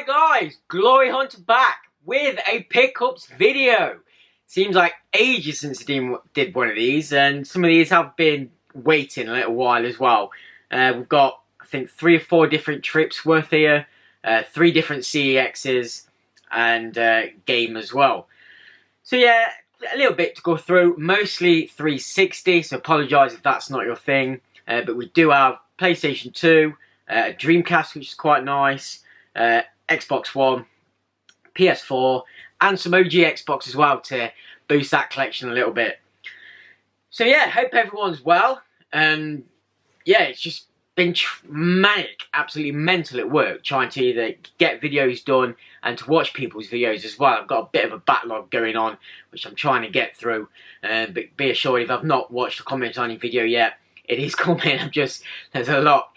guys, Glory Hunter back with a pickups video. Seems like ages since I did one of these, and some of these have been waiting a little while as well. We've got, I think, 3 or 4 different trips worth here, 3 different CEXs, and game as well. So yeah, a little bit to go through, mostly 360, so apologise if that's not your thing. But we do have PlayStation 2, Dreamcast, which is quite nice, Xbox One, PS4, and some OG Xbox as well to boost that collection a little bit. So yeah, hope everyone's well. Yeah, it's just been manic, absolutely mental at work, trying to either get videos done and to watch people's videos as well. I've got a bit of a backlog going on, which I'm trying to get through. But be assured, if I've not watched or commented on any video yet, it is coming. There's a lot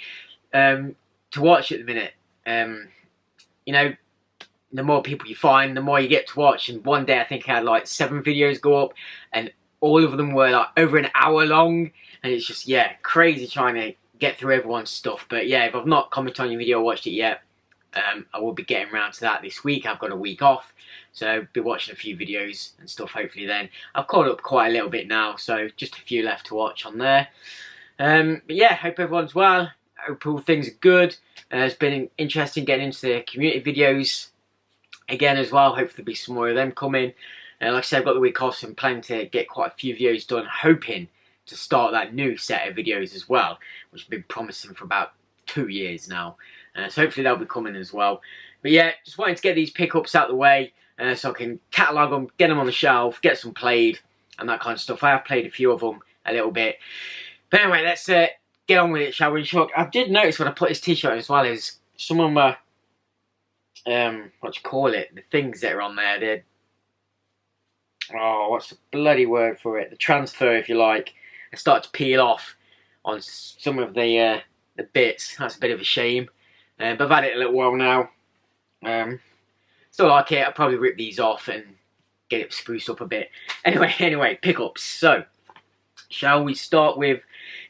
to watch at the minute. You know, the more people you find, the more you get to watch. And one day I think I had like 7 videos go up, and all of them were like over an hour long. And it's just, yeah, crazy trying to get through everyone's stuff. But yeah, if I've not commented on your video or watched it yet, I will be getting around to that this week. I've got a week off, so I'll be watching a few videos and stuff hopefully then. I've caught up quite a little bit now, so just a few left to watch on there. But yeah, hope everyone's well. Hope all things are good. It's been interesting getting into the community videos again as well. Hopefully there'll be some more of them coming. Like I said, I've got the week off, so I'm planning to get quite a few videos done, hoping to start that new set of videos as well, which has been promising for about 2 years now. So hopefully they'll be coming as well. But yeah, just wanted to get these pickups out of the way so I can catalogue them, get them on the shelf, get some played, and that kind of stuff. I have played a few of them a little bit. But anyway, let's get on with it, shall we? Sure. I did notice when I put this t-shirt on as well is some of my, what do you call it? The things that are on there, they're, oh, what's the bloody word for it? The transfer, if you like. They start to peel off on some of the bits. That's a bit of a shame. But I've had it a little while now. Still like it. I'll probably rip these off and get it spruced up a bit. Anyway, pickups. So, shall we start with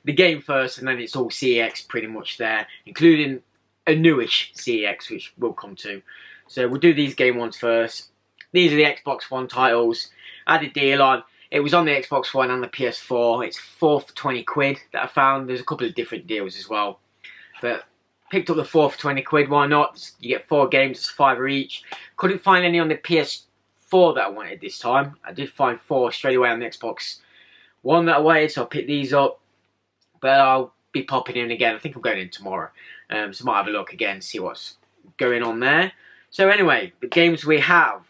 the game first, and then it's all CEX pretty much there, including a newish CEX, which we'll come to. So we'll do these game ones first. These are the Xbox One titles. I had a deal on. It was on the Xbox One and the PS4. It's 4 for 20 quid that I found. There's a couple of different deals as well. But picked up the 4 for 20 quid, why not? You get 4 games, it's £5 each. Couldn't find any on the PS4 that I wanted this time. I did find 4 straight away on the Xbox One that I wanted, so I picked these up. But I'll be popping in again. I think I'm going in tomorrow. So I might have a look again, see what's going on there. So anyway, the games we have.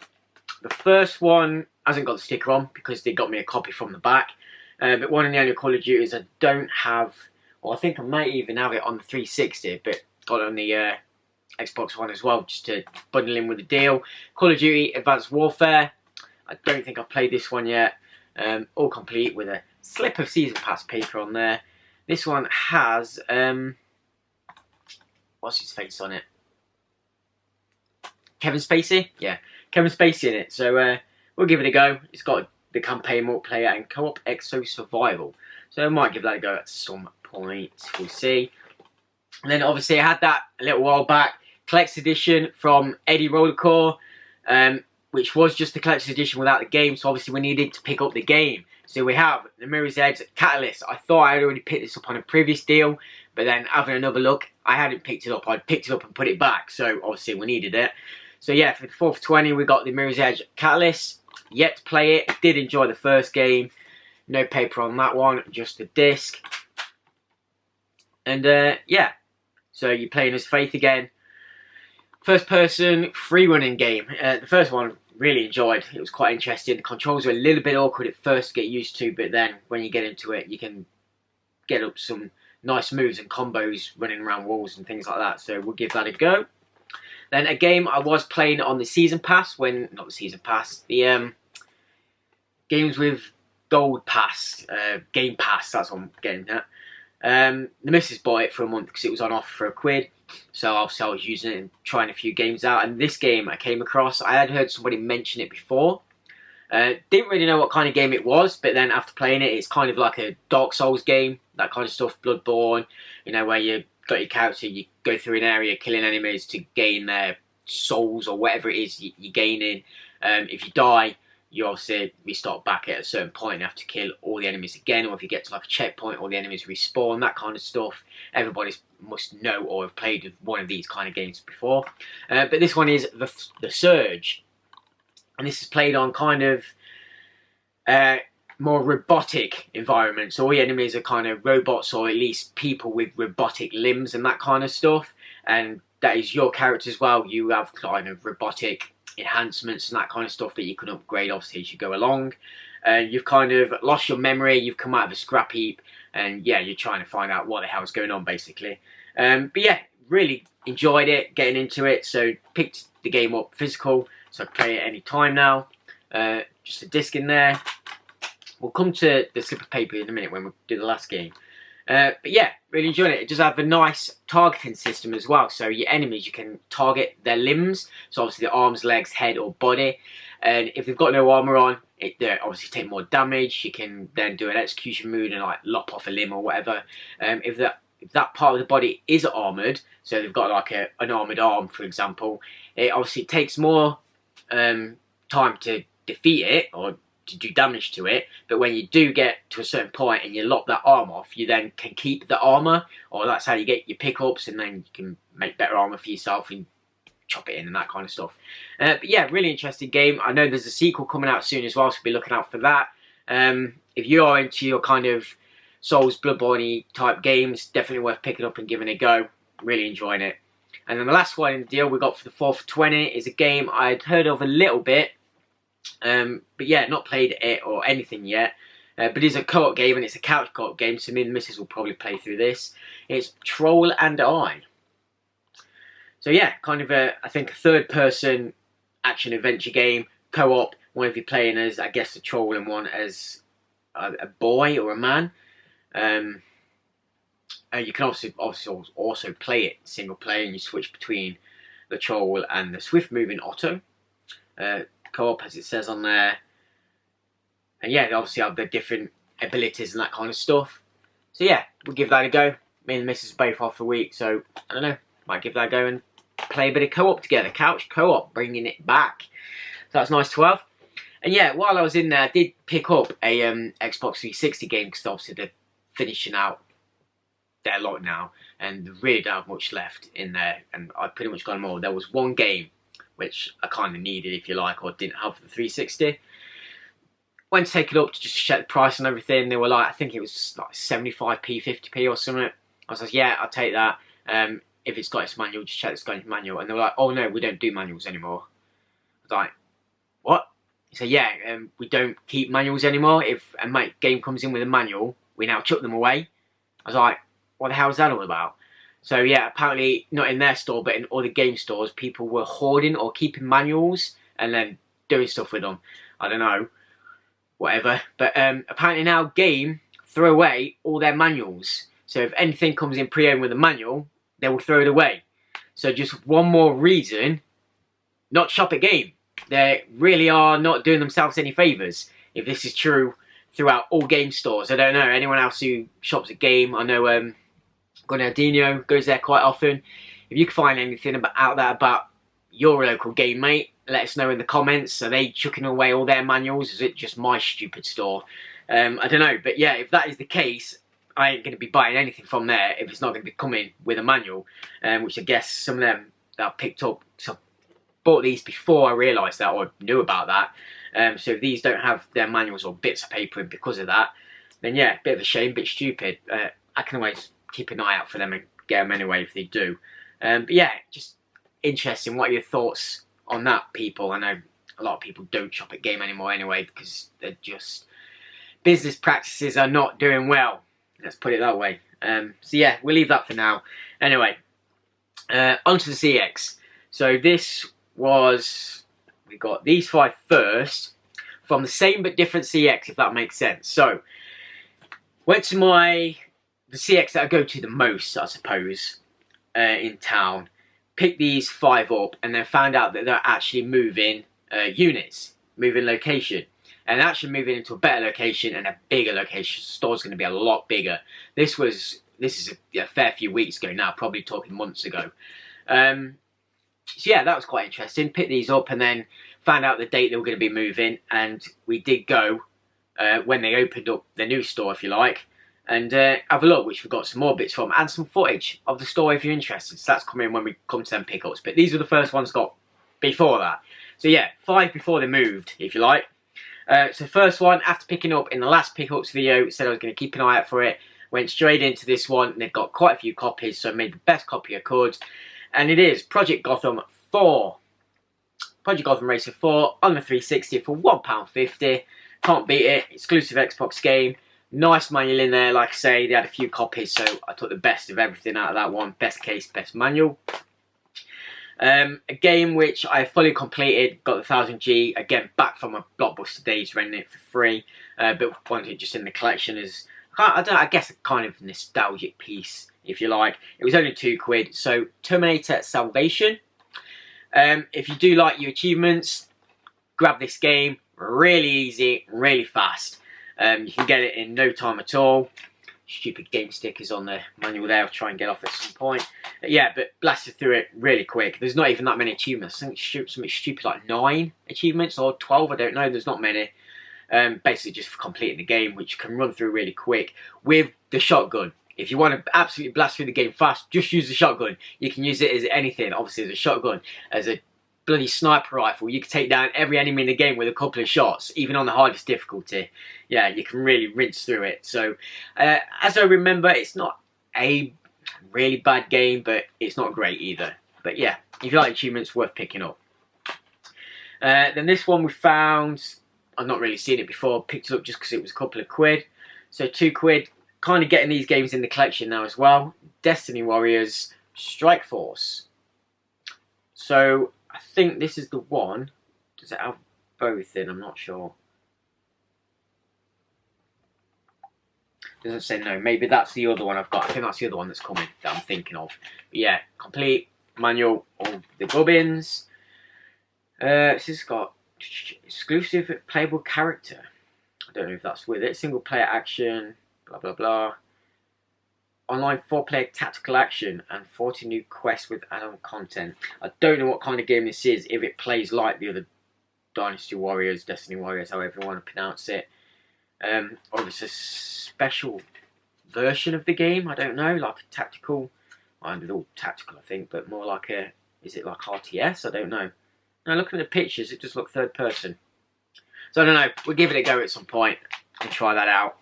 The first one hasn't got the sticker on because they got me a copy from the back. But one of the only Call of Duties I don't have, or I think I might even have it on the 360, but got it on the Xbox One as well, just to bundle in with the deal. Call of Duty Advanced Warfare. I don't think I've played this one yet. All complete with a slip of Season Pass paper on there. This one has, what's his face on it? Kevin Spacey? Yeah, Kevin Spacey in it. So we'll give it a go. It's got the campaign, multiplayer, and co-op exo survival. So I might give that a go at some point. We'll see. And then obviously I had that a little while back. Collector's Edition from Eddie Rollercore, which was just the Collector's Edition without the game. So obviously we needed to pick up the game. So we have the Mirror's Edge Catalyst. I thought I had already picked this up on a previous deal, but then having another look, I hadn't picked it up. I'd picked it up and put it back, so obviously we needed it. So yeah, for the 4 for 20, we got the Mirror's Edge Catalyst. Yet to play it. Did enjoy the first game. No paper on that one, just the disc. And yeah, so you're playing as Faith again. First person, free running game. The first one, really enjoyed. It was quite interesting. The controls were a little bit awkward at first to get used to, but then when you get into it, you can get up some nice moves and combos running around walls and things like that. So we'll give that a go. Then a game I was playing on the Season Pass, not the Season Pass, the games with Gold Pass, Game Pass, that's what I'm getting at. The missus bought it for a month because it was on offer for £1. So obviously I was using it and trying a few games out. And this game I came across, I had heard somebody mention it before. Didn't really know what kind of game it was, but then after playing it, it's kind of like a Dark Souls game, that kind of stuff, Bloodborne, you know, where you got your character, you go through an area killing enemies to gain their souls or whatever it is you're gaining. If you die, you obviously restart back at a certain point and have to kill all the enemies again, or if you get to like a checkpoint, all the enemies respawn, that kind of stuff. Everybody must know or have played one of these kind of games before. But this one is the Surge, and this is played on kind of more robotic environments. All the enemies are kind of robots, or at least people with robotic limbs and that kind of stuff. And that is your character as well. You have kind of robotic enhancements and that kind of stuff that you can upgrade obviously as you go along. You've kind of lost your memory, you've come out of a scrap heap, and yeah, you're trying to find out what the hell's going on basically. But yeah, really enjoyed it, getting into it, so picked the game up physical, so I can play it any time now. Just a disc in there. We'll come to the slip of paper in a minute when we do the last game. But yeah, really enjoying it. It does have a nice targeting system as well. So your enemies, you can target their limbs. So obviously the arms, legs, head or body. And if they've got no armour on, they obviously take more damage. You can then do an execution move and like lop off a limb or whatever. If that part of the body is armoured, so they've got like an armoured arm, for example, it obviously takes more time to defeat it or to do damage to it, but when you do get to a certain point and you lop that arm off, you then can keep the armour, or that's how you get your pickups, and then you can make better armour for yourself and chop it in and that kind of stuff. But yeah, really interesting game. I know there's a sequel coming out soon as well, so be looking out for that. If you are into your kind of Souls, Bloodborne type games, definitely worth picking up and giving it a go. Really enjoying it. And then the last one in the deal we got for the 4 for 20 is a game I'd heard of a little bit, but yeah, not played it or anything yet. But it's a co-op game, and it's a couch co-op game, so me and the missus will probably play through this. It's Troll and I. So yeah, kind of I think a third-person action adventure game, co-op. One of you playing as, I guess, a troll, and one as a boy or a man. You can also play it single player, and you switch between the troll and the swift-moving otter. Co-op, as it says on there. And yeah, they obviously have the different abilities and that kind of stuff. So yeah, we'll give that a go. Me and the missus are both off for a week, so I don't know, might give that a go and play a bit of co-op together. Couch co-op, bringing it back. So that's nice to have. And yeah, while I was in there, I did pick up a Xbox 360 game, because obviously they're finishing out their lot now, and they really don't have much left in there, and I've pretty much got them all. There was one game which I kind of needed, if you like, or didn't have for the 360. Went to take it up to just check the price and everything. They were like, I think it was like 75p, 50p or something. I was like, yeah, I'll take that. If it's got its manual, just check it's got its manual. And they were like, oh no, we don't do manuals anymore. I was like, what? He said, yeah, we don't keep manuals anymore. If a game comes in with a manual, we now chuck them away. I was like, what the hell is that all about? So yeah, apparently not in their store, but in other game stores, people were hoarding or keeping manuals and then doing stuff with them. I don't know, whatever. But apparently now Game throw away all their manuals. So if anything comes in pre-owned with a manual, they will throw it away. So just one more reason not to shop at Game. They really are not doing themselves any favours. If this is true throughout all game stores, I don't know. Anyone else who shops at Game, I know Ronaldinho goes there quite often. If you can find anything out there about your local Game, mate, let us know in the comments. Are they chucking away all their manuals? Is it just my stupid store? I don't know. But yeah, if that is the case, I ain't going to be buying anything from there if it's not going to be coming with a manual. Which I guess some of them that I picked up, so I bought these before I realised that or knew about that. So if these don't have their manuals or bits of paper because of that, then yeah, bit of a shame, bit stupid. I can always keep an eye out for them and get them anyway if they do. But yeah, just interesting. What are your thoughts on that, people? I know a lot of people don't shop at Game anymore anyway, because they're just, business practices are not doing well. Let's put it that way. So yeah, we'll leave that for now. Anyway, onto the CEX. So this was, we got these 5 first from the same but different CEX, if that makes sense. So went to the CEX that I go to the most, I suppose, in town. Picked these 5 up, and then found out that they're actually moving units, moving location, and actually moving into a better location and a bigger location. The store's going to be a lot bigger. This is a fair few weeks ago now, probably talking months ago. So yeah, that was quite interesting. Picked these up and then found out the date they were going to be moving, and we did go when they opened up the new store, if you like, and have a look, which we've got some more bits from, and some footage of the store if you're interested. So that's coming when we come to them pickups. But these were the first ones got before that. So yeah, 5 before they moved, if you like. So first one, after picking up in the last pickups video, said I was going to keep an eye out for it. Went straight into this one, and they've got quite a few copies, so I made the best copy I could. And it is Project Gotham 4. Project Gotham Racer 4 on the 360 for £1.50. Can't beat it. Exclusive Xbox game. Nice manual in there. Like I say, they had a few copies, so I took the best of everything out of that one. Best case, best manual. A game which I fully completed, got the 1000G, again back from my Blockbuster days, renting it for free, but wanted it just in the collection as, I guess a kind of nostalgic piece, if you like. It was only £2, so Terminator Salvation. If you do like your achievements, grab this game, really easy, really fast. You can get it in no time at all. Stupid game stickers on the manual there. I'll try and get off at some point. Yeah, but blasted through it really quick. There's not even that many achievements. I think it's something stupid like 9 achievements or 12. I don't know. There's not many. Basically just for completing the game, which can run through really quick with the shotgun. If you want to absolutely blast through the game fast, just use the shotgun. You can use it as anything. Obviously, as a shotgun, as a bloody sniper rifle, you can take down every enemy in the game with a couple of shots, even on the hardest difficulty. Yeah, you can really rinse through it. So, as I remember, it's not a really bad game, but it's not great either. But yeah, if you like achievements, worth picking up. Then this one we found, I've not really seen it before, picked it up just because it was a couple of quid. So £2, kind of getting these games in the collection now as well. Destiny Warriors Strike Force. So I think this is the one. Does it have both in? I'm not sure. Doesn't say no. Maybe that's the other one I've got. I think that's the other one that's coming that I'm thinking of. But yeah, complete manual, all the gubbins. This has got exclusive playable character. I don't know if that's with it. Single player action, blah blah blah. Online 4-player tactical action and 40 new quests with add-on content. I don't know what kind of game this is, if it plays like the other Dynasty Warriors, Destiny Warriors, however you want to pronounce it. Or if it's a special version of the game, I don't know, like a tactical, well, it's all tactical I think, but more like a, is it like RTS? I don't know. Now looking at the pictures, it just looks third person. So I don't know, we'll give it a go at some point and try that out.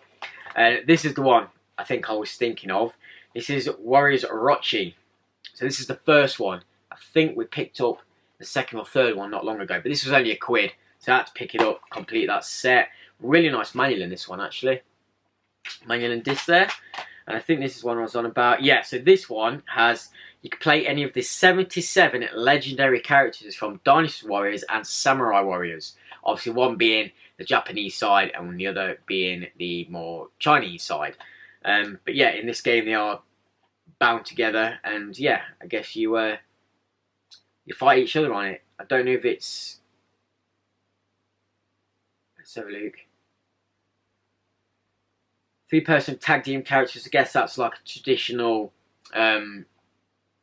This is the one I think I was thinking of. This is Warriors Orochi. So this is the first one. I think we picked up the second or third one not long ago, but this was only £1. So I had to pick it up, complete that set. Really nice manual in this one actually. Manual and disc there. And I think this is one I was on about. Yeah, so this one has, you can play any of the 77 legendary characters from Dynasty Warriors and Samurai Warriors. Obviously one being the Japanese side and the other being the more Chinese side. But yeah, in this game they are bound together, and yeah, I guess you fight each other on it. I don't know if it's, let's have a look. 3-person tag team characters. I guess that's like a traditional not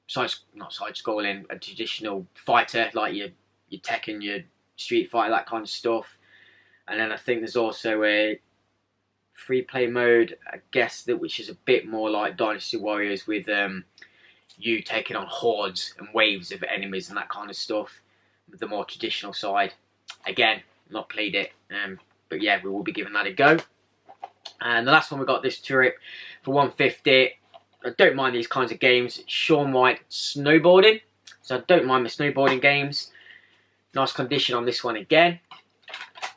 side-scrolling, a traditional fighter like your Tekken, your Street Fighter, that kind of stuff. And then I think there's also a free play mode, I guess, that which is a bit more like Dynasty Warriors, with you taking on hordes and waves of enemies and that kind of stuff. The more traditional side. Again, not played it, but yeah, we will be giving that a go. And the last one we got this trip for £1.50. I don't mind these kinds of games. Sean White snowboarding. So I don't mind the snowboarding games. Nice condition on this one again.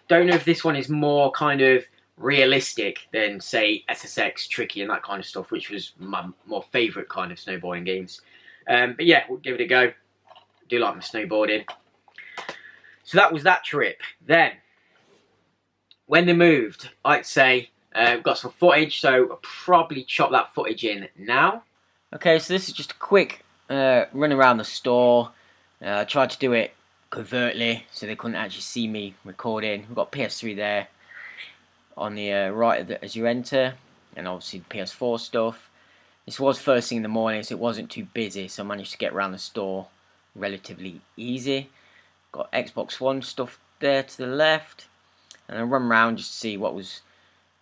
Don't know if this one is more kind of realistic than, say, SSX, Tricky and that kind of stuff, which was my more favourite kind of snowboarding games. But yeah, we'll give it a go. I do like my snowboarding. So that was that trip. Then, when they moved, I'd say, we've got some footage, so I'll probably chop that footage in now. Okay, so this is just a quick run around the store. I tried to do it covertly, so they couldn't actually see me recording. We've got PS3 there on the right as you enter, and obviously the PS4 stuff. This was first thing in the morning, so it wasn't too busy, so I managed to get around the store relatively easy. Got Xbox One stuff there to the left, and I run around just to see what was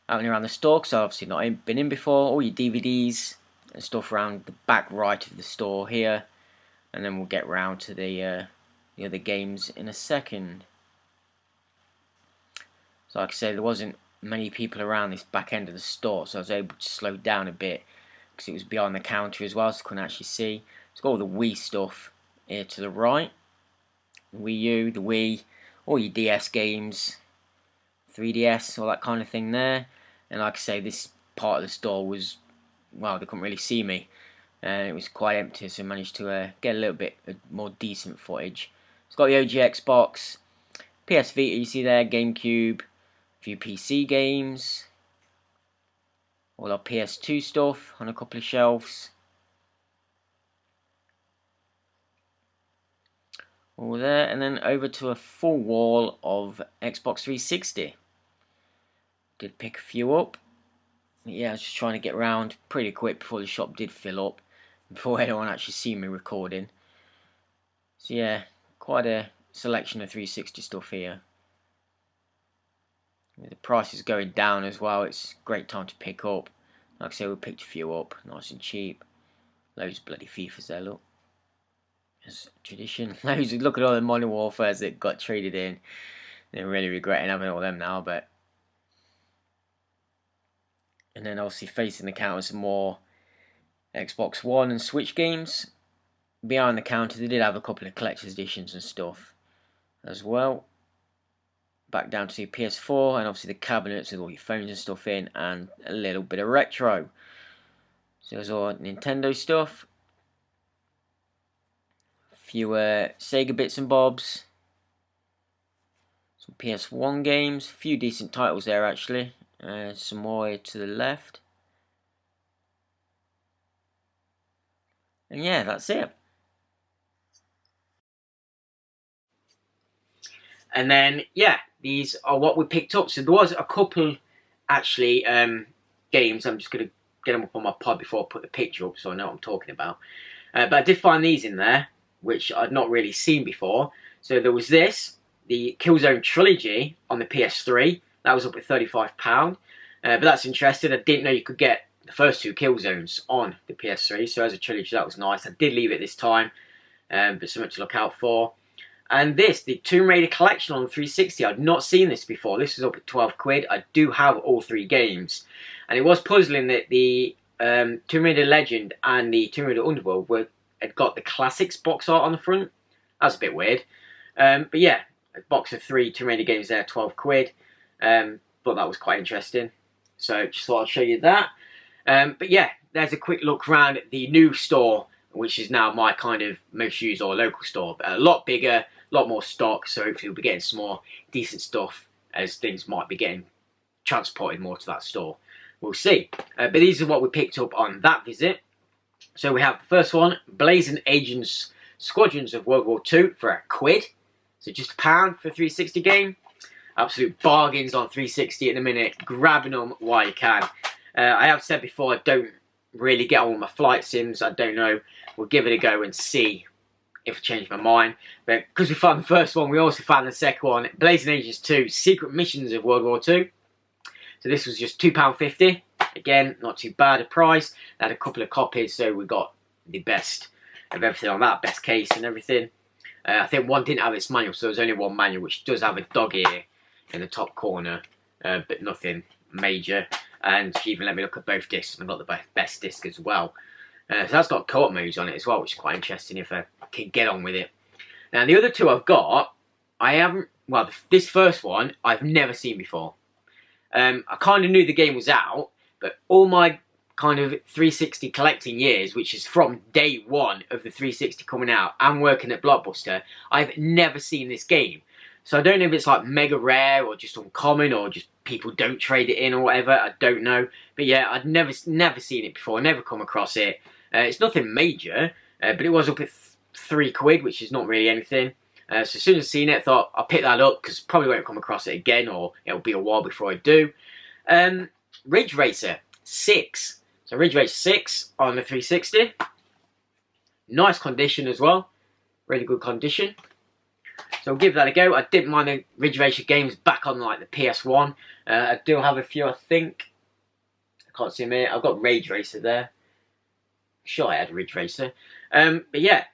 happening around the store, because I've obviously not been in before. All your DVDs and stuff around the back right of the store here, and then we'll get round to the other games in a second. So like I say, there wasn't many people around this back end of the store, so I was able to slow down a bit because it was behind the counter as well, so I couldn't actually see. It's got all the Wii stuff here to the right, the Wii U, the Wii, all your DS games, 3DS, all that kind of thing there. And like I say, this part of the store was, well, they couldn't really see me, and it was quite empty, so I managed to get a little bit more decent footage. It's got the OG Xbox, PS Vita, you see there, GameCube, a few PC games, all our PS2 stuff on a couple of shelves, all there, and then over to a full wall of Xbox 360. Did pick a few up. Yeah, I was just trying to get around pretty quick before the shop did fill up, before anyone actually see me recording. So yeah, quite a selection of 360 stuff here. The price is going down as well. It's a great time to pick up. Like I say, we picked a few up, nice and cheap. Loads of bloody FIFAs there, look. As tradition. Look at all the Modern Warfares that got traded in. They're really regretting having all them now, but. And then obviously facing the counter some more Xbox One and Switch games. Behind the counter they did have a couple of collector's editions and stuff as well. Back down to PS4, and obviously the cabinets with all your phones and stuff in, and a little bit of retro. So there's all Nintendo stuff. A few Sega bits and bobs. Some PS1 games. A few decent titles there actually. Some more to the left. And yeah, that's it. And then, yeah, these are what we picked up. So there was a couple, actually, games. I'm just going to get them up on my pod before I put the picture up so I know what I'm talking about. But I did find these in there, which I'd not really seen before. So there was this, the Killzone Trilogy on the PS3. That was up at £35. But that's interesting. I didn't know you could get the first two Killzones on the PS3. So as a trilogy, that was nice. I did leave it this time, but something to look out for. And this, the Tomb Raider Collection on the 360, I'd not seen this before. This was up at 12 quid. I do have all three games. And it was puzzling that the Tomb Raider Legend and the Tomb Raider Underworld had got the Classics box art on the front. That's a bit weird. But yeah, a box of 3 Tomb Raider games there, 12 quid. Thought that was quite interesting. So just thought I'd show you that. But yeah, there's a quick look around at the new store, which is now my kind of most used or local store. But a lot bigger, a lot more stock, so hopefully we'll be getting some more decent stuff as things might be getting transported more to that store. We'll see. But these are what we picked up on that visit. So we have the first one, Blazing Agents Squadrons of World War II for £1. So just £1 for a 360 game. Absolute bargains on 360 at the minute. Grabbing them while you can. I have said before, I don't really get on with my flight sims. I don't know. We'll give it a go and see if I change my mind. But because we found the first one, we also found the second one, Blazing Agents 2, Secret Missions of World War II. So this was just £2.50. Again, not too bad a price. They had a couple of copies, so we got the best of everything on that, best case and everything. I think one didn't have its manual, so there's only one manual, which does have a dog ear in the top corner, but nothing major. And she even let me look at both discs, and I got the best disc as well. So that's got co-op modes on it as well, which is quite interesting if I can get on with it. Now the other two I've got, I haven't, well, this first one I've never seen before. I kind of knew the game was out, but all my kind of 360 collecting years, which is from day one of the 360 coming out and working at Blockbuster, I've never seen this game. So I don't know if it's like mega rare or just uncommon or just people don't trade it in or whatever. I don't know. But yeah, I'd never seen it before. Never come across it. It's nothing major, but it was up at £3, which is not really anything. So as soon as I seen it, I thought I'll pick that up because probably won't come across it again, or it'll be a while before I do. Ridge Racer 6. So Ridge Racer 6 on the 360. Nice condition as well. Really good condition. So I'll give that a go. I didn't mind the Ridge Racer games back on like the PS1. I do have a few, I think. I can't see them here. I've got Rage Racer there. I'm sure I had a Ridge Racer. But yeah,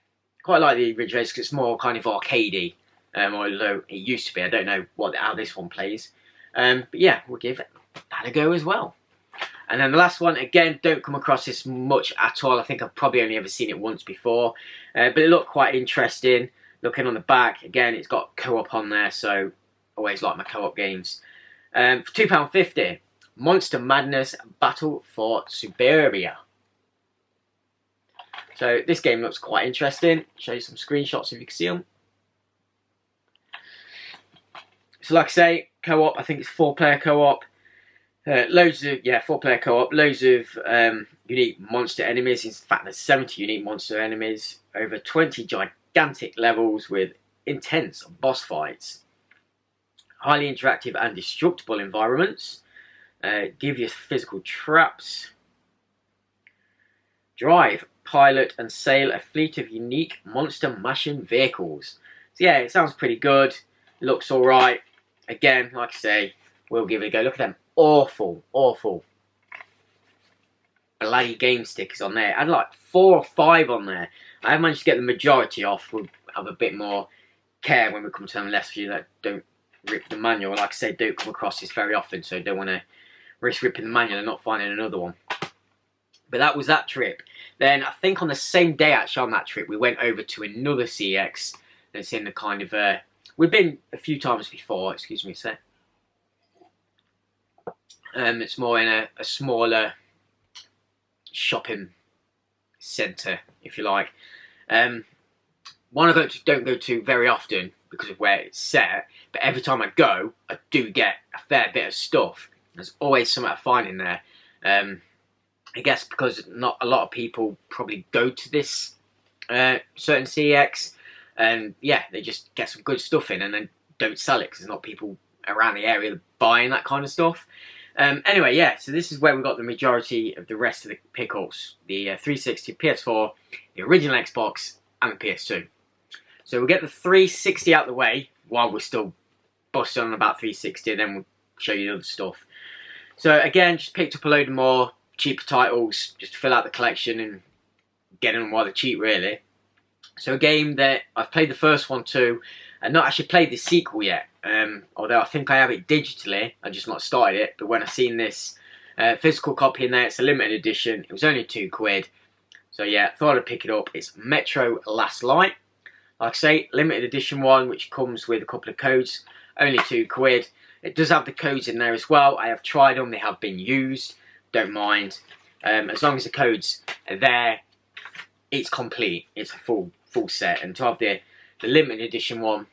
quite like the Ridge Racer because it's more kind of arcadey. Although it used to be. I don't know how this one plays. But yeah, we'll give that a go as well. And then the last one, again, don't come across this much at all. I think I've probably only ever seen it once before. But it looked quite interesting. Looking on the back, again, it's got co-op on there, so always like my co-op games. For £2.50, Monster Madness Battle for Suburbia. So this game looks quite interesting. Show you some screenshots if you can see them. So like I say, co-op, I think it's 4-player co-op. Loads of, 4-player co-op. Loads of unique monster enemies. In fact, there's 70 unique monster enemies. Over 20 gigantic levels with intense boss fights. Highly interactive and destructible environments. Give you physical traps. Drive, pilot and sail a fleet of unique monster mashing vehicles. So yeah, it sounds pretty good. Looks alright. Again, like I say, we'll give it a go. Look at them awful bloody game stickers on there. I had like 4 or 5 on there. I have managed to get the majority off. We'll have a bit more care when we come to them less few that don't rip the manual. Like I say, don't come across this very often, so don't want to risk ripping the manual and not finding another one. But that was that trip. Then I think on the same day actually on that trip, we went over to another CEX that's in the kind of we've been a few times before, excuse me a sec. It's more in a smaller shopping centre, if you like. One I don't go to very often because of where it's set, but every time I go, I do get a fair bit of stuff. There's always something I find in there. I guess because not a lot of people probably go to this certain CEX, and yeah, they just get some good stuff in and then don't sell it because there's not people around the area buying that kind of stuff. Anyway, yeah, so this is where we got the majority of the rest of the pickups. The 360, PS4, the original Xbox, and the PS2. So we'll get the 360 out the way while we're still busting on about 360, and then we'll show you the other stuff. So again, just picked up a load of more cheaper titles just to fill out the collection and get them while they're cheap, really. So a game that I've played the first one too, and not actually played the sequel yet. Although I think I have it digitally, I just not started it. But when I seen this physical copy in there, it's a limited edition. It was only £2. So yeah, thought I'd pick it up. It's Metro Last Light. Like I say, limited edition one, which comes with a couple of codes. Only £2. It does have the codes in there as well. I have tried them. They have been used. Don't mind. As long as the codes are there, it's complete. It's a full set. And to have the limited edition one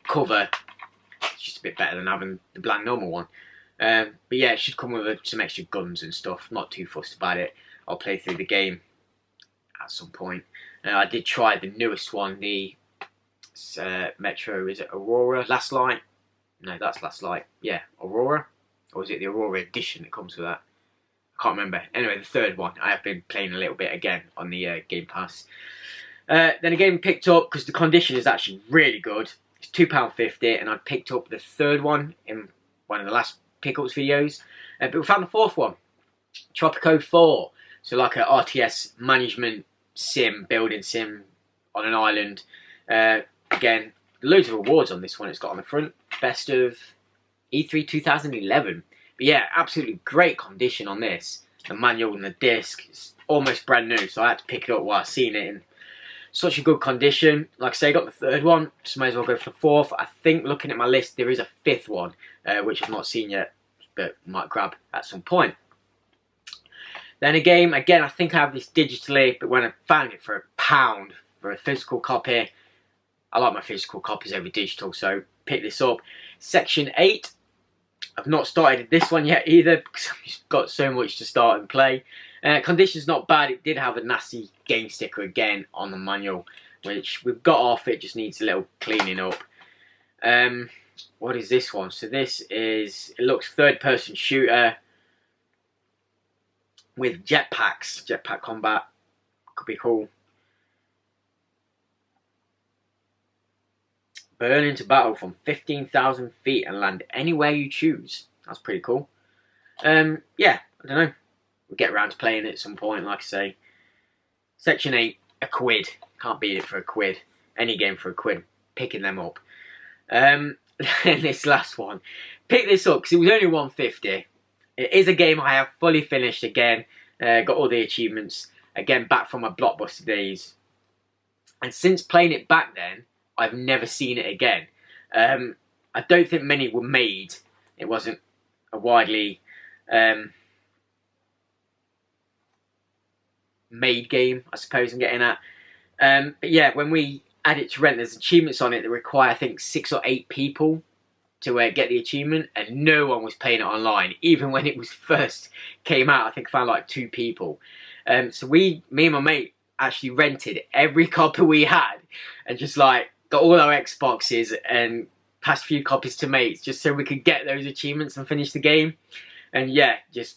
cover, it's just a bit better than having the bland normal one. But yeah, it should come with some extra guns and stuff. Not too fussed about it. I'll play through the game at some point. I did try the newest one, the Metro, is it Aurora Last Light? No, that's Last Light. Yeah, Aurora? Or is it the Aurora edition that comes with that? I can't remember. Anyway, the third one. I have been playing a little bit again on the Game Pass. Then again, picked up, because the condition is actually really good. It's £2.50, and I picked up the third one in one of the last pickups videos. But we found the fourth one. Tropico 4. So like a RTS management sim, building sim on an island. Again, loads of awards on this one it's got on the front. Best of E3 2011. But yeah, absolutely great condition on this. The manual and the disc is almost brand new, so I had to pick it up while I seen it in such a good condition. Like I say, I got the third one, so may as well go for the fourth. I think looking at my list, there is a fifth one, which I've not seen yet, but might grab at some point. Then again, I think I have this digitally, but when I found it for £1 for a physical copy, I like my physical copies over digital, so pick this up. Section 8. I've not started this one yet either, because I've just got so much to start and play. Condition's not bad. It did have a nasty game sticker again on the manual, which we've got off. It just needs a little cleaning up. What is this one? So this is, it looks third-person shooter with jetpacks. Jetpack combat. Could be cool. burn into battle from 15,000 feet and land anywhere you choose. That's pretty cool. Yeah, I don't know. We'll get around to playing it at some point, like I say. Section 8, a quid. Can't beat it for a quid. Any game for a quid. Picking them up. And this last one. Pick this up because it was only 150. It is a game I have fully finished again. Got all the achievements. Again, back from my Blockbuster days. And since playing it back then, I've never seen it again. I don't think many were made. It wasn't a widely made game, I suppose I'm getting at. But yeah, when we add it to rent, there's achievements on it that require, I think, 6 or 8 people to get the achievement, and no one was playing it online. Even when it was first came out, I think I found like 2 people. So me and my mate actually rented every copy we had and just like got all our Xboxes and passed a few copies to mates just so we could get those achievements and finish the game. And yeah, just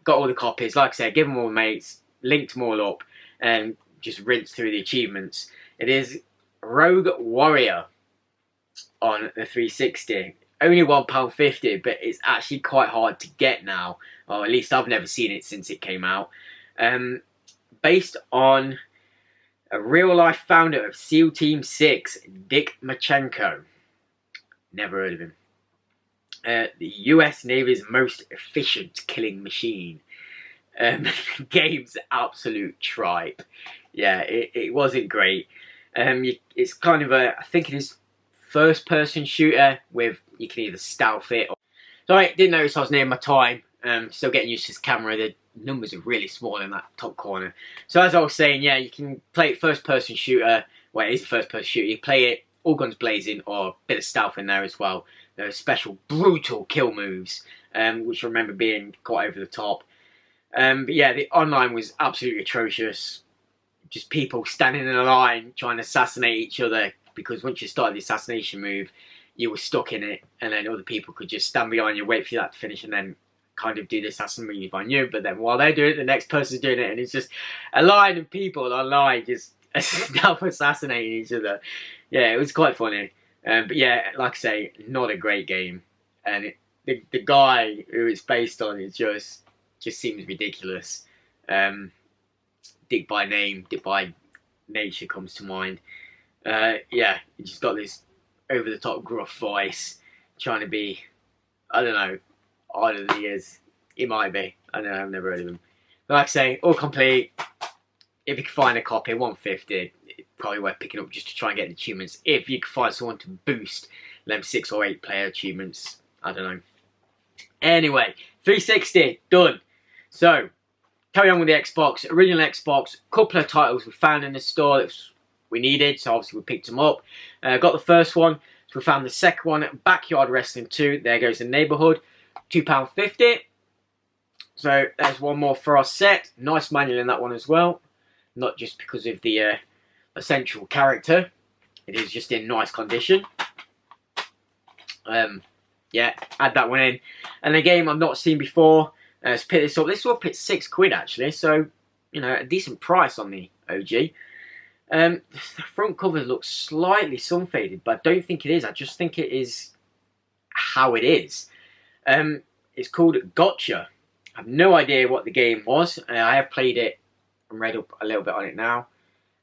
got all the copies. Like I said, give them all mates, linked them all up, and just rinsed through the achievements. It is Rogue Warrior on the 360. Only £1.50, but it's actually quite hard to get now. Or at least I've never seen it since it came out. Based on a real-life founder of SEAL Team 6, Dick Machenko. Never heard of him. The US Navy's most efficient killing machine. Game's absolute tripe. Yeah, it wasn't great. It's kind of a, I think it is first-person shooter with, you can either stealth it or... Sorry, didn't notice I was near my time. Still getting used to this camera. The numbers are really small in that top corner. So as I was saying, yeah, you can play it first-person shooter. Well, it is a first-person shooter. You play it all guns blazing, or a bit of stealth in there as well. There are special brutal kill moves, which I remember being quite over the top. But yeah, the online was absolutely atrocious. Just people standing in a line trying to assassinate each other, because once you started the assassination move, you were stuck in it, and then other people could just stand behind you, wait for that to finish, and then kind of do the assassin move on you. But then while they're doing it, the next person's doing it, and it's just a line of people online just assassinating each other. Yeah, it was quite funny. But yeah, like I say, not a great game. And the guy who it's based on is just seems ridiculous. Dick by name, Dick by nature comes to mind. Yeah, he just got this over-the-top gruff voice, trying to be, I don't know, harder than he is. He might be. I don't know, I've never heard of him. But like I say, all complete. If you can find a copy, 150, it's probably worth picking up just to try and get the achievements. If you can find someone to boost them 6 or 8 player achievements, I don't know. Anyway, 360, done. So, carry on with the Xbox. Original Xbox, couple of titles we found in the store that we needed, so obviously we picked them up. Got the first one, so we found the second one, Backyard Wrestling 2, there goes the neighbourhood, £2.50. So there's one more for our set. Nice manual in that one as well. Not just because of the essential character, it is just in nice condition. Yeah, add that one in. And a game I've not seen before. Let's pick this up. This will pick £6 actually, so you know, a decent price on the OG. The front cover looks slightly sun faded, but I don't think it is. I just think it is how it is. It's called Gotcha. I have no idea what the game was. I have played it and read up a little bit on it now.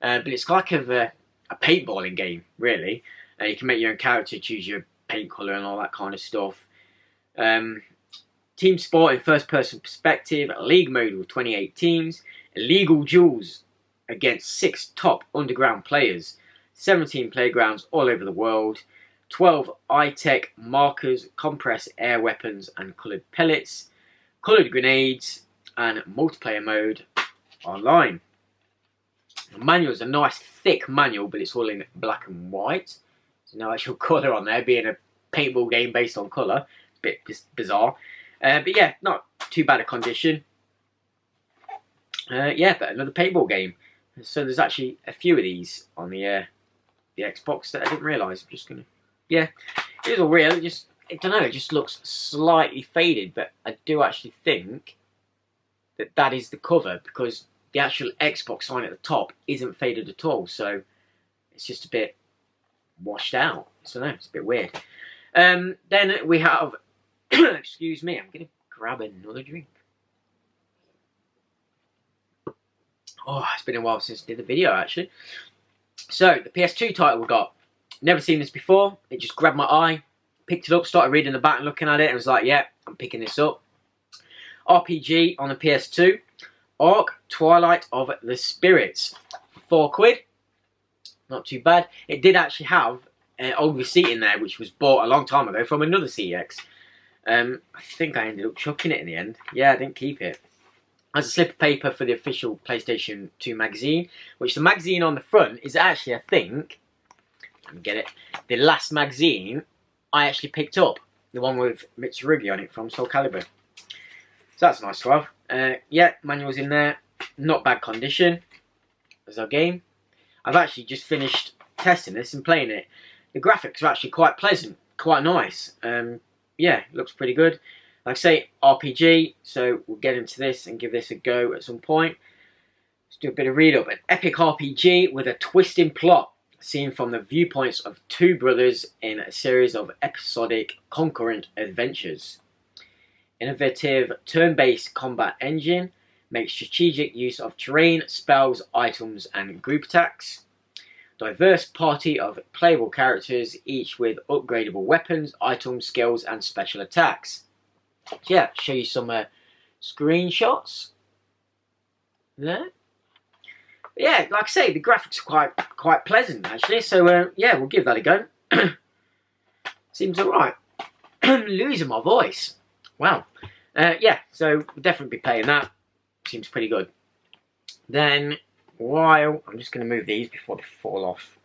But it's like a paintballing game, really. You can make your own character, choose your paint colour and all that kind of stuff. Team sport in first person perspective, league mode with 28 teams, illegal duels against 6 top underground players, 17 playgrounds all over the world, 12 high-tech markers, compressed air weapons and coloured pellets, coloured grenades, and multiplayer mode online. The manual is a nice thick manual, but it's all in black and white. There's no actual colour on there, being a paintball game based on colour. A bit bizarre. But yeah, not too bad a condition. Yeah, but another paintball game. So there's actually a few of these on the Xbox that I didn't realise. I'm just gonna, yeah, it is all real. It just, I don't know, it just looks slightly faded, but I do actually think that that is the cover, because the actual Xbox sign at the top isn't faded at all. So it's just a bit washed out. So no, it's a bit weird. Then we have, excuse me, I'm going to grab another drink. Oh, it's been a while since I did the video, actually. So, the PS2 title we got. Never seen this before. It just grabbed my eye. Picked it up, started reading the back and looking at it. And was like, yeah, I'm picking this up. RPG on the PS2. Ark, Twilight of the Spirits. For £4. Not too bad. It did actually have an old receipt in there, which was bought a long time ago from another CEX. I think I ended up chucking it in the end. Yeah, I didn't keep it. As a slip of paper for the official PlayStation 2 magazine, which the magazine on the front is actually, I think, let me get it, the last magazine I actually picked up. The one with Mitsurugi on it from Soul Calibur. So that's nice to have. Yeah, manual's in there. Not bad condition. There's our game. I've actually just finished testing this and playing it. The graphics are actually quite pleasant, quite nice. Yeah, looks pretty good. Like I say, RPG, so we'll get into this and give this a go at some point. Let's do a bit of read up. An epic RPG with a twisting plot, seen from the viewpoints of two brothers in a series of episodic concurrent adventures. Innovative turn-based combat engine, makes strategic use of terrain, spells, items and group attacks. Diverse party of playable characters, each with upgradable weapons, items, skills and special attacks. So yeah, show you some screenshots there. Yeah, like I say, the graphics are quite pleasant actually. So yeah, we'll give that a go. Seems alright. Losing my voice. Wow. Yeah, so we'll definitely be playing that. Seems pretty good. Then, while I'm just going to move these before they fall off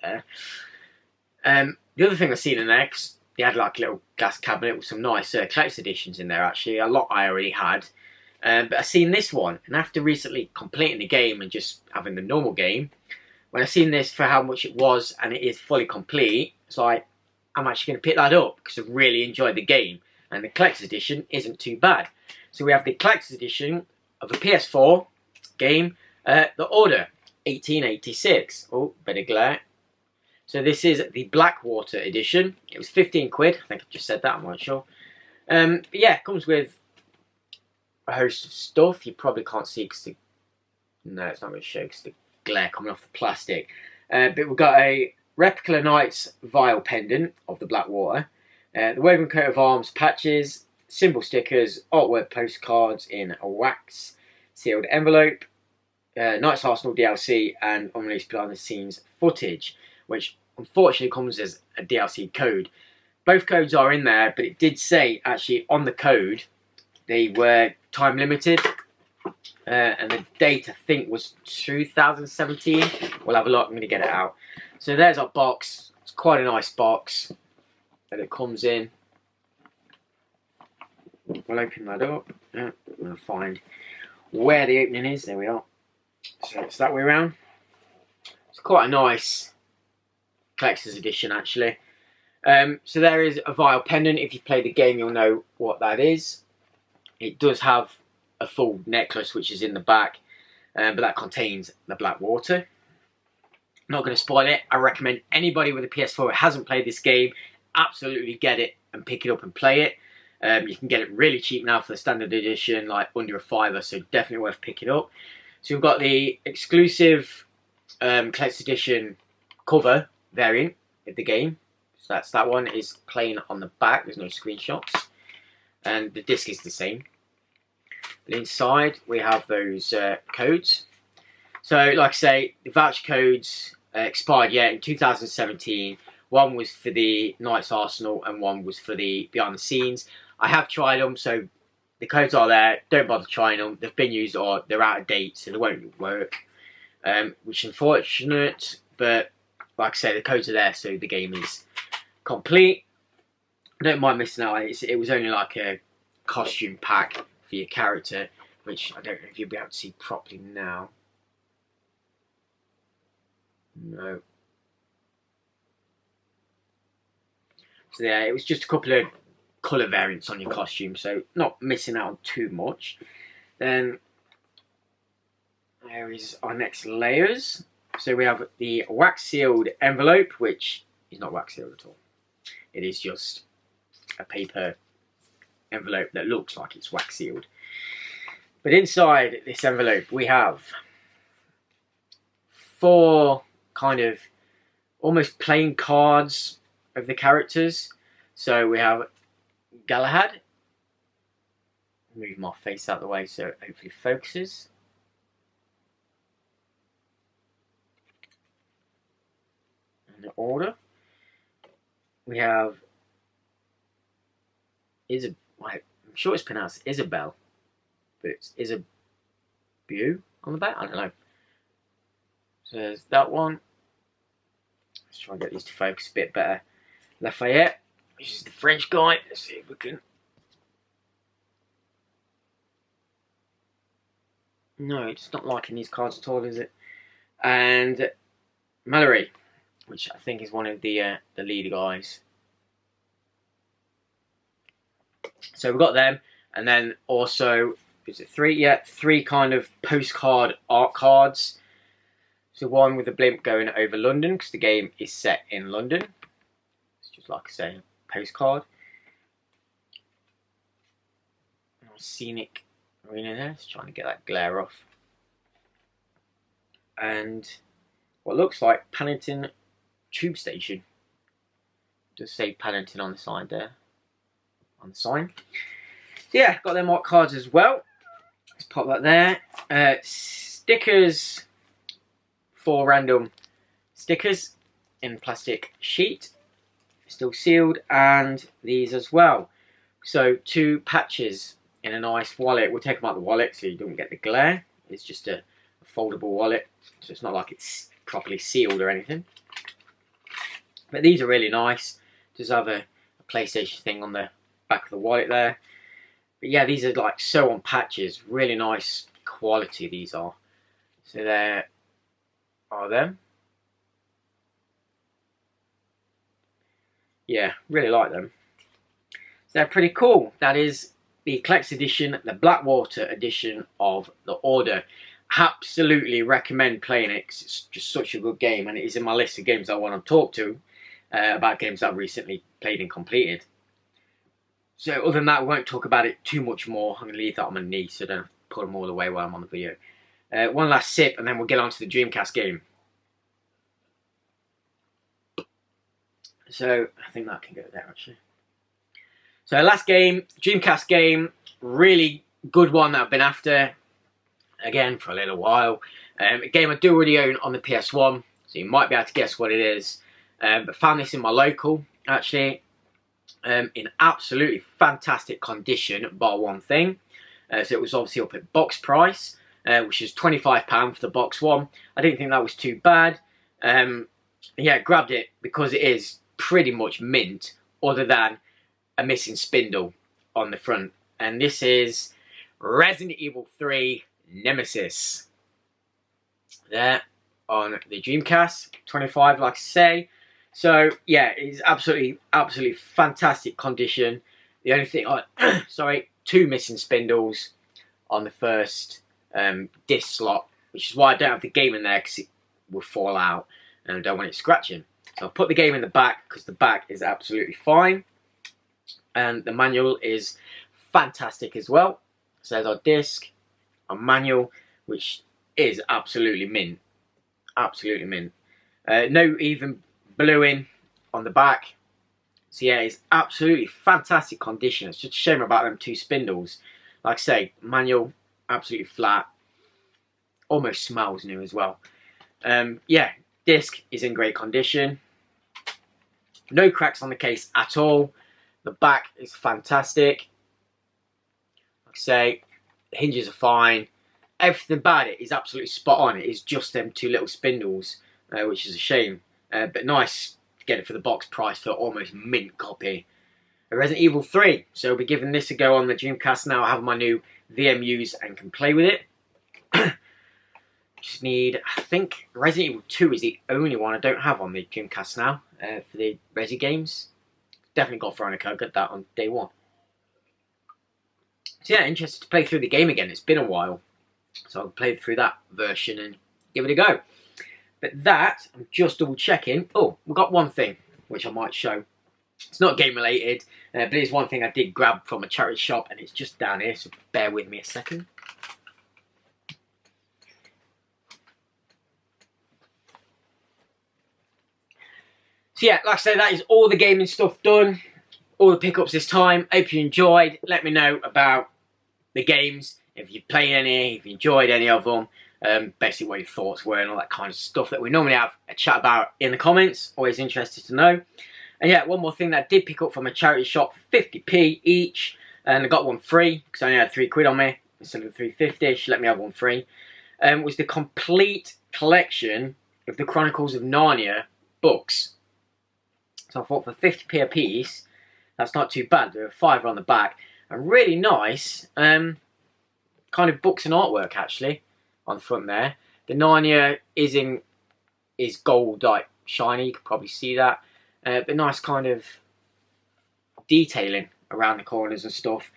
there. The other thing I've seen in there, cause they had like a little glass cabinet with some nice collector's editions in there actually. A lot I already had. But I've seen this one, and after recently completing the game and just having the normal game, when I've seen this for how much it was and it is fully complete, it's like, I'm actually going to pick that up because I've really enjoyed the game. And the collector's edition isn't too bad. So we have the collector's edition of a PS4 game, The Order 1886. Oh, better glare. So this is the Blackwater edition. It was £15. I think I just said that, I'm not sure. But yeah, it comes with a host of stuff. You probably can't see because the... No, it's not going to show because the glare coming off the plastic. But we've got a Replica Knight's Vial Pendant of the Blackwater. The woven coat of arms patches, symbol stickers, artwork postcards in a wax sealed envelope, Knights Arsenal DLC and unreleased behind the scenes footage, which unfortunately comes as a DLC code. Both codes are in there, but it did say actually on the code they were time limited, and the date I think was 2017. We'll have a look. I'm going to get it out. So there's our box. It's quite a nice box that it comes in. We'll open that up. I'm going to find where the opening is. There we are. So it's that way around. It's quite a nice collector's edition actually. So there is a vial pendant. If you play the game you'll know what that is. It does have a full necklace which is in the back, but that contains the Blackwater. Not going to spoil it. I recommend anybody with a PS4 who hasn't played this game absolutely get it and pick it up and play it. You can get it really cheap now for the standard edition, like under a £5, so definitely worth picking up. So we've got the exclusive collector's edition cover variant of the game. So that's that one. Is plain on the back. There's no screenshots, and the disc is the same. But inside we have those codes. So like I say, the voucher codes expired in 2017. One was for the Knights Arsenal and one was for the behind the scenes. I have tried them, so the codes are there. Don't bother trying them. They've been used or they're out of date, so they won't work. Which is unfortunate, but like I say, the codes are there, so the game is complete. I don't mind missing out. It was only like a costume pack for your character, which I don't know if you'll be able to see properly now. No. So yeah, it was just a couple of colour variants on your costume, so not missing out on too much. Then there is our next layers. So we have the wax sealed envelope, which is not wax sealed at all. It is just a paper envelope that looks like it's wax sealed. But inside this envelope we have 4 kind of almost plain cards of the characters. So we have Galahad. Move my face out of the way so it hopefully focuses. In order. We have I'm sure it's pronounced Isabel, but it's Isabeau on the back. I don't know. So there's that one. Let's try and get these to focus a bit better. Lafayette, which is the French guy. Let's see if we can. No, it's not liking these cards at all, is it? And Mallory, which I think is one of the leader guys. So we've got them, and then also, is it 3? Yeah, 3 kind of postcard art cards. So one with a blimp going over London, because the game is set in London. It's just like I say, a postcard. Scenic arena there, just trying to get that glare off. And what looks like Paddington Tube Station. Just say Paddington on the side there. On the sign. So yeah, got them art cards as well. Let's pop that there. Stickers, 4 random stickers in plastic sheet, still sealed, and these as well. So 2 patches in a nice wallet. We'll take them out of the wallet so you don't get the glare. It's just a foldable wallet, so it's not like it's properly sealed or anything. But these are really nice. Just have a PlayStation thing on the back of the wallet there. But yeah, these are like sew on patches, really nice quality these are. So there are them. Yeah, really like them. So they're pretty cool. That is the Collector's Edition, the Blackwater edition of The Order. Absolutely recommend playing it because it's just such a good game, and it is in my list of games I want to talk to about games I've recently played and completed. So other than that, we won't talk about it too much more. I'm going to leave that on my knee so I don't put them all away while I'm on the video. One last sip and then we'll get on to the Dreamcast game. So I think that can go there actually. So last game, Dreamcast game, really good one that I've been after, again, for a little while. A game I do already own on the PS1, so you might be able to guess what it is. But found this in my local, actually, in absolutely fantastic condition, bar one thing. So it was obviously up at box price, which is £25 for the box one. I didn't think that was too bad. Yeah, grabbed it because it is pretty much mint, other than a missing spindle on the front. And this is Resident Evil 3 Nemesis. There on the Dreamcast, 25 like I say. So yeah, it's absolutely fantastic condition. The only thing, sorry, 2 missing spindles on the first disc slot, which is why I don't have the game in there, because it will fall out and I don't want it scratching. So I'll put the game in the back because the back is absolutely fine. And the manual is fantastic as well. So there's our disc, our manual, which is absolutely mint. Absolutely mint. No even bluing on the back. So yeah, it's absolutely fantastic condition. It's just a shame about them 2 spindles. Like I say, manual, absolutely flat. Almost smells new as well. Yeah, disc is in great condition. No cracks on the case at all. The back is fantastic. Like I say, the hinges are fine. Everything about it is absolutely spot on. It is just them 2 little spindles, which is a shame. But nice to get it for the box price for almost mint copy. Resident Evil 3. So we'll be giving this a go on the Dreamcast now. I have my new VMUs and can play with it. Just need, I think Resident Evil 2 is the only one I don't have on the Dreamcast now for the Resi games. Definitely got Veronica, I got that on day 1. So yeah, interested to play through the game again. It's been a while. So I'll play through that version and give it a go. But that, I'm just double checking. Oh, we've got one thing which I might show. It's not game related, but it's one thing I did grab from a charity shop, and it's just down here, so bear with me a second. So yeah, like I said, that is all the gaming stuff done. All the pickups this time. Hope you enjoyed. Let me know about the games, if you've played any, if you enjoyed any of them. Basically what your thoughts were and all that kind of stuff that we normally have a chat about in the comments. Always interested to know. And yeah, one more thing that I did pick up from a charity shop for 50p each, and I got one free because I only had £3 on me instead of £3.50. She let me have one free. Was the complete collection of the Chronicles of Narnia books. So I thought for 50p a piece, that's not too bad. There are £5 on the back, and really nice kind of books and artwork actually on the front there. The Narnia is gold, like shiny. You can probably see that. But nice kind of detailing around the corners and stuff.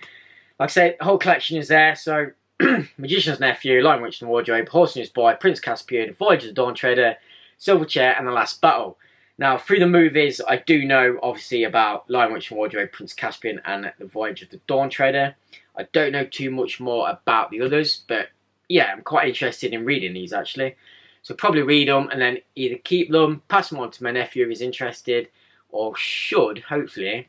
Like I said, the whole collection is there. So, Magician's Nephew, Lion, Witch and Wardrobe, Horse News Boy, Prince Caspian, Voyage of the Dawn Treader, Silver Chair, and The Last Battle. Now, through the movies, I do know, obviously, about Lion, Witch and Wardrobe, Prince Caspian, and The Voyage of the Dawn Treader. I don't know too much more about the others, but yeah, I'm quite interested in reading these, actually. So probably read them and then either keep them, pass them on to my nephew if he's interested, or should, hopefully,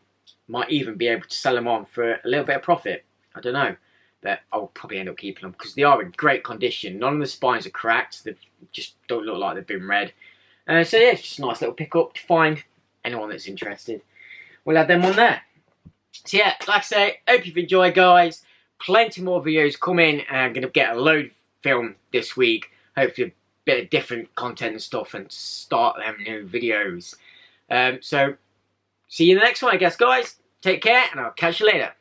might even be able to sell them on for a little bit of profit. I don't know, but I'll probably end up keeping them because they are in great condition. None of the spines are cracked. They just don't look like they've been read. So yeah, it's just a nice little pickup to find anyone that's interested. We'll add them on there. So yeah, like I say, hope you've enjoyed, guys. Plenty more videos coming. I'm going to get a load filmed this week. Hopefully bit of different content and stuff and start them new videos. So see you in the next one, I guess, guys. Take care and I'll catch you later.